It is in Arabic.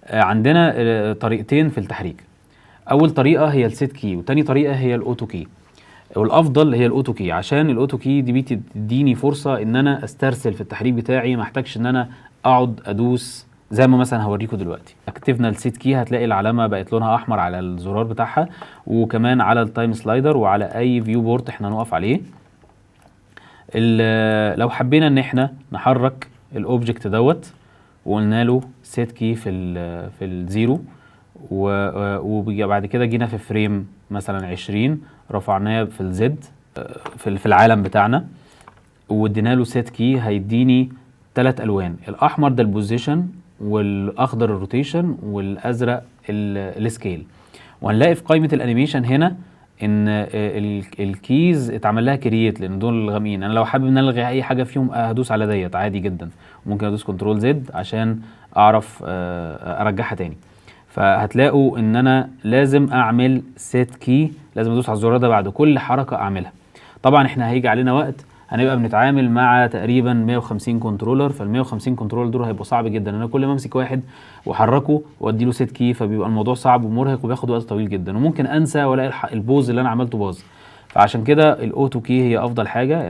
عندنا طريقتين في التحريك. اول طريقه هي السيت كي، وتاني طريقه هي الاوتو كي. والافضل هي الاوتو كي، عشان الاوتو كي دي بتديني فرصه ان انا استرسل في التحريك بتاعي، ما احتاجش ان انا اقعد ادوس زي ما مثلا هوريكم دلوقتي. اكتفنا السيت كي هتلاقي العلامه بقت لونها احمر على الزرار بتاعها، وكمان على التايم سلايدر وعلى اي فيو بورت احنا نقف عليه. لو حبينا ان احنا نحرك الاوبجكت دوت وقلنا له سيت كي في الزيرو، وبعد كده جينا في فريم مثلا 20 رفعناه في الزد في العالم بتاعنا، وادينا له سيت كي، هيديني 3 الوان. الاحمر ده البوزيشن، والاخضر الروتيشن، والازرق السكيل. وهنلاقي في قائمه الانيميشن هنا ان الكيز اتعمل لها كرييت لان دول الغامقين. انا لو حابب ان الغي اي حاجه فيهم هدوس على ديت عادي جدا، ممكن ادوس كنترول زد عشان اعرف ارجعها تاني. فهتلاقوا ان انا لازم اعمل سيت كي، لازم ادوس على الزرار ده بعد كل حركه اعملها. طبعا احنا هيجي علينا وقت هنبقى بنتعامل مع تقريبا 150 كنترولر، فال 150 كنترولر دول هيبقوا صعب جدا. انا كل ما امسك واحد واحركه وادي له سيت كي فبيبقى الموضوع صعب ومرهق وبياخد وقت طويل جدا، وممكن انسى والاقي البوز اللي انا عملته باظ. فعشان كده الاوتو كي هي افضل حاجه.